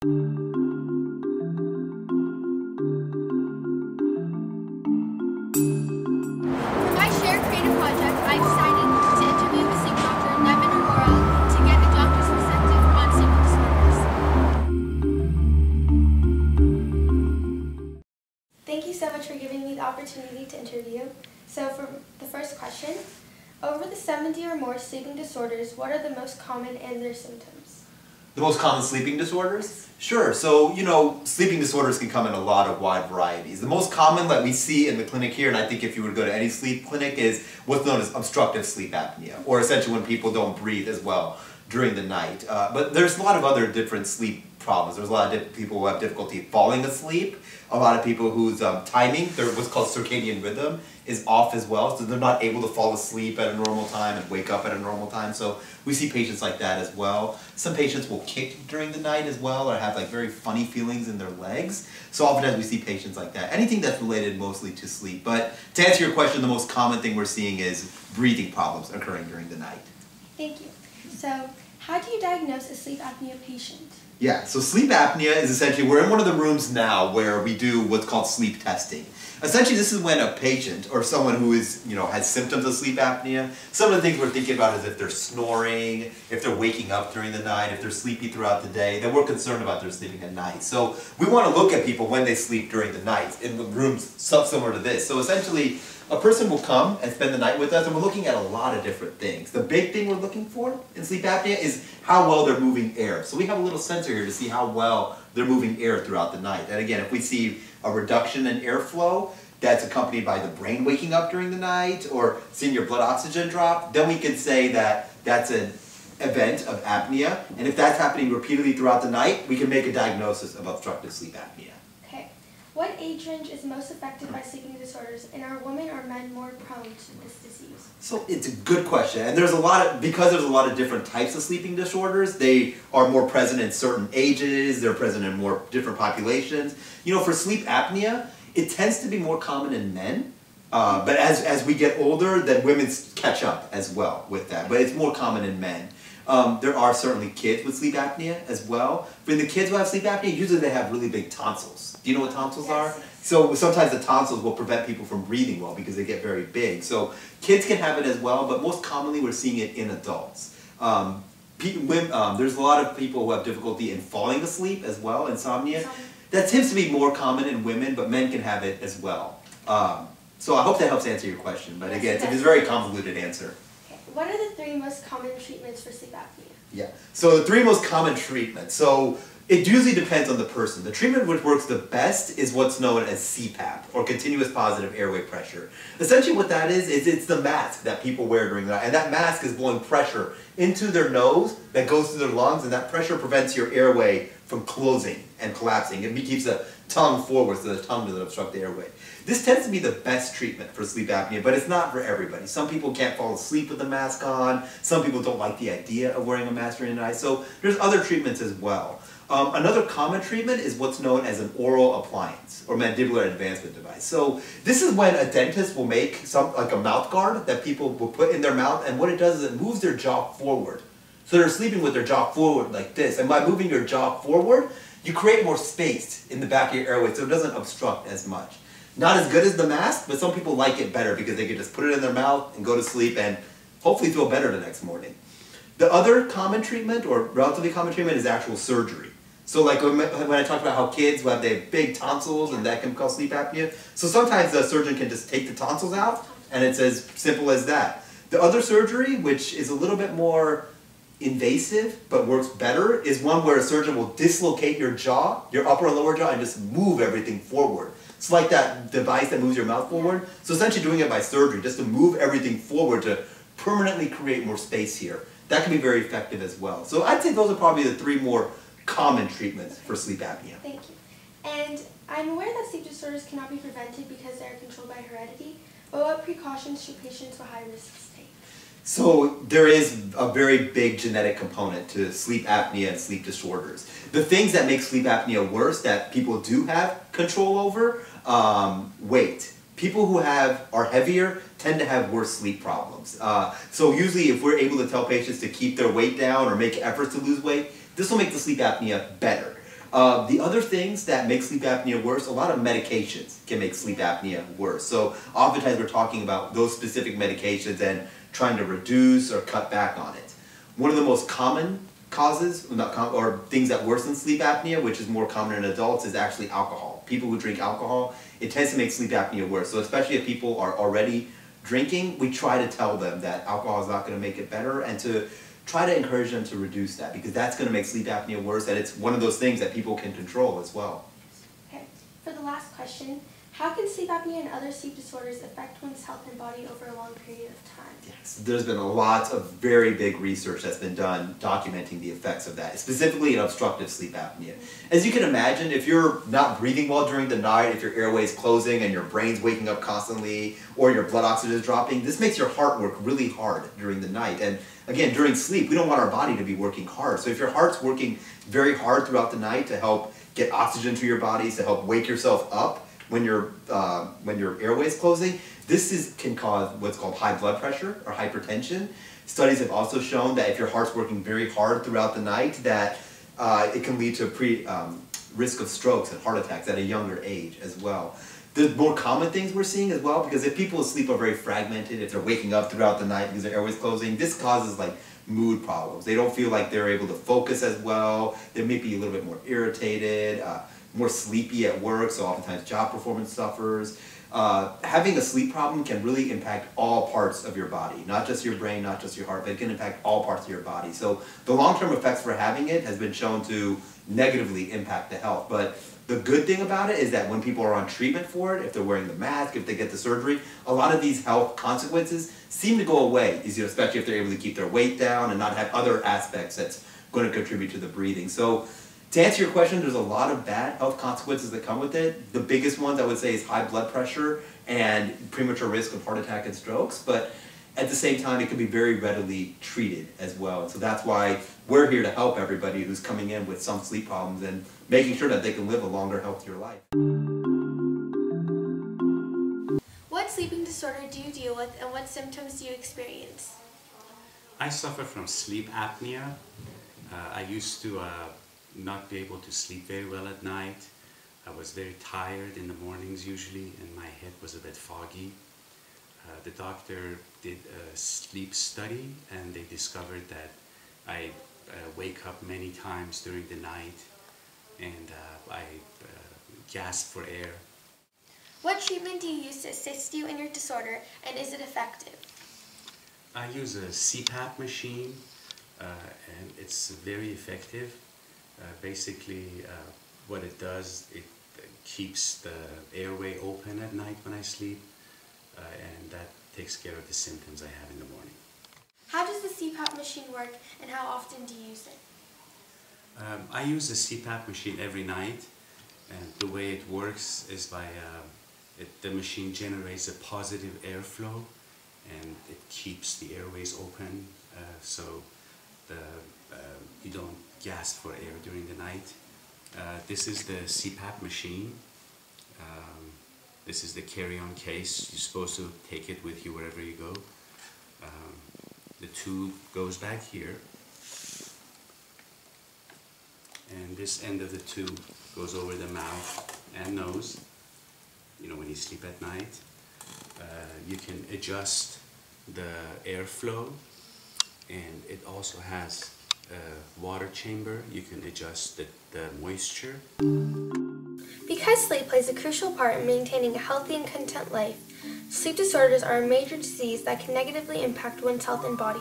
For my Share Creative project, I decided to interview the sleep doctor, Nevin Arora, to get a doctor's perspective on sleep disorders. Thank you so much for giving me the opportunity to interview. So for the first question, over the 70 or more sleeping disorders, what are the most common and their symptoms? The most common sleeping disorders? Sure. So, sleeping disorders can come in a lot of wide varieties. The most common that we see in the clinic here, and I think if you were to go to any sleep clinic, is what's known as obstructive sleep apnea, or essentially when people don't breathe as well during the night. But there's a lot of other different sleep problems. There's a lot of people who have difficulty falling asleep, a lot of people whose timing, their what's called circadian rhythm, is off as well, so they're not able to fall asleep at a normal time and wake up at a normal time. So we see patients like that as well. Some patients will kick during the night as well, or have like very funny feelings in their legs. So oftentimes we see patients like that. Anything that's related mostly to sleep. But to answer your question, the most common thing we're seeing is breathing problems occurring during the night. Thank you. So, how do you diagnose a sleep apnea patient? Yeah, so sleep apnea is essentially, we're in one of the rooms now where we do what's called sleep testing. Essentially, this is when a patient or someone who is, has symptoms of sleep apnea, some of the things we're thinking about is if they're snoring, if they're waking up during the night, if they're sleepy throughout the day, then we're concerned about their sleeping at night. So we want to look at people when they sleep during the night in the rooms similar to this. So essentially, a person will come and spend the night with us, and we're looking at a lot of different things. The big thing we're looking for in sleep apnea is how well they're moving air. So we have a little sensor here to see how well they're moving air throughout the night. And again, if we see a reduction in airflow that's accompanied by the brain waking up during the night or seeing your blood oxygen drop, then we can say that that's an event of apnea. And if that's happening repeatedly throughout the night, we can make a diagnosis of obstructive sleep apnea. Okay. What age range is most affected by sleeping disorders, and are women or men more prone to this disease? So it's a good question, and because there's a lot of different types of sleeping disorders, they are more present in certain ages, they're present in more different populations. For sleep apnea, it tends to be more common in men, but as we get older, then women catch up as well with that, but it's more common in men. There are certainly kids with sleep apnea as well. For the kids who have sleep apnea, usually they have really big tonsils. Do you know what tonsils are? So sometimes the tonsils will prevent people from breathing well because they get very big. So kids can have it as well, but most commonly we're seeing it in adults. There's a lot of people who have difficulty in falling asleep as well, insomnia. That tends to be more common in women, but men can have it as well. So I hope that helps answer your question, but again, it's a very convoluted answer. What are the 3 most common treatments for sleep apnea? Yeah, so the 3 most common treatments. So it usually depends on the person. The treatment which works the best is what's known as CPAP, or continuous positive airway pressure. Essentially what that is it's the mask that people wear during the night, and that mask is blowing pressure into their nose that goes through their lungs, and that pressure prevents your airway from closing and collapsing. It keeps the tongue forward so the tongue doesn't obstruct the airway. This tends to be the best treatment for sleep apnea, but it's not for everybody. Some people can't fall asleep with the mask on. Some people don't like the idea of wearing a mask during the night. So there's other treatments as well. Another common treatment is what's known as an oral appliance or mandibular advancement device. So this is when a dentist will make like a mouth guard that people will put in their mouth, and what it does is it moves their jaw forward. So they're sleeping with their jaw forward like this, and by moving your jaw forward, you create more space in the back of your airway so it doesn't obstruct as much. Not as good as the mask, but some people like it better because they can just put it in their mouth and go to sleep and hopefully feel better the next morning. The other common treatment, or relatively common treatment, is actual surgery. So like when I talked about how kids have they have big tonsils and that can cause sleep apnea, so sometimes the surgeon can just take the tonsils out and it's as simple as that. The other surgery, which is a little bit more invasive but works better, is one where a surgeon will dislocate your jaw, your upper and lower jaw, and just move everything forward. It's like that device that moves your mouth forward. So essentially doing it by surgery, just to move everything forward to permanently create more space here. That can be very effective as well. So I'd say those are probably the 3 more common treatments for sleep apnea. Thank you. And I'm aware that sleep disorders cannot be prevented because they are controlled by heredity, but what precautions should patients with high risks take? So there is a very big genetic component to sleep apnea and sleep disorders. The things that make sleep apnea worse that people do have control over, weight. People who are heavier tend to have worse sleep problems. So usually if we're able to tell patients to keep their weight down or make efforts to lose weight, this will make the sleep apnea better. The other things that make sleep apnea worse, a lot of medications can make sleep apnea worse. So oftentimes we're talking about those specific medications and trying to reduce or cut back on it. One of the most common causes, or things that worsen sleep apnea, which is more common in adults, is actually alcohol. People who drink alcohol, it tends to make sleep apnea worse. So especially if people are already drinking, we try to tell them that alcohol is not going to make it better, and to try to encourage them to reduce that, because that's going to make sleep apnea worse, and it's one of those things that people can control as well. Okay, for the last question, how can sleep apnea and other sleep disorders affect one's health and body over a long period of time? Yes, there's been a lot of very big research that's been done documenting the effects of that, specifically in obstructive sleep apnea. As you can imagine, if you're not breathing well during the night, if your airway is closing and your brain's waking up constantly, or your blood oxygen is dropping, this makes your heart work really hard during the night. And again, during sleep, we don't want our body to be working hard. So if your heart's working very hard throughout the night to help get oxygen to your bodies, to help wake yourself up when your airway is closing, this can cause what's called high blood pressure or hypertension. Studies have also shown that if your heart's working very hard throughout the night, that it can lead to risk of strokes and heart attacks at a younger age as well. The more common things we're seeing as well, because if people's sleep are very fragmented, if they're waking up throughout the night because their airway's closing, this causes like mood problems. They don't feel like they're able to focus as well. They may be a little bit more irritated, more sleepy at work, so oftentimes job performance suffers. Having a sleep problem can really impact all parts of your body, not just your brain, not just your heart, but it can impact all parts of your body. So the long-term effects for having it has been shown to negatively impact the health. But the good thing about it is that when people are on treatment for it, if they're wearing the mask, if they get the surgery, a lot of these health consequences seem to go away, especially if they're able to keep their weight down and not have other aspects that's going to contribute to the breathing. So to answer your question, there's a lot of bad health consequences that come with it. The biggest ones I would say is high blood pressure and premature risk of heart attack and strokes, but at the same time it can be very readily treated as well. And so that's why we're here to help everybody who's coming in with some sleep problems and making sure that they can live a longer, healthier life. What sleeping disorder do you deal with, and what symptoms do you experience? I suffer from sleep apnea. I used to not be able to sleep very well at night. I was very tired in the mornings usually, and my head was a bit foggy. The doctor did a sleep study, and they discovered that I wake up many times during the night, and I gasp for air. What treatment do you use to assist you in your disorder, and is it effective? I use a CPAP machine, and it's very effective. Basically, what it does, it keeps the airway open at night when I sleep, and that takes care of the symptoms I have in the morning. How does the CPAP machine work, and how often do you use it? I use the CPAP machine every night, and the way it works is by the machine generates a positive airflow, and it keeps the airways open, so you don't gasp for air during the night. This is the CPAP machine. This is the carry-on case. You're supposed to take it with you wherever you go. The tube goes back here, and this end of the tube goes over the mouth and nose. You know, when you sleep at night, you can adjust the airflow, and it also has a water chamber. You can adjust the moisture. Because sleep plays a crucial part in maintaining a healthy and content life, sleep disorders are a major disease that can negatively impact one's health and body.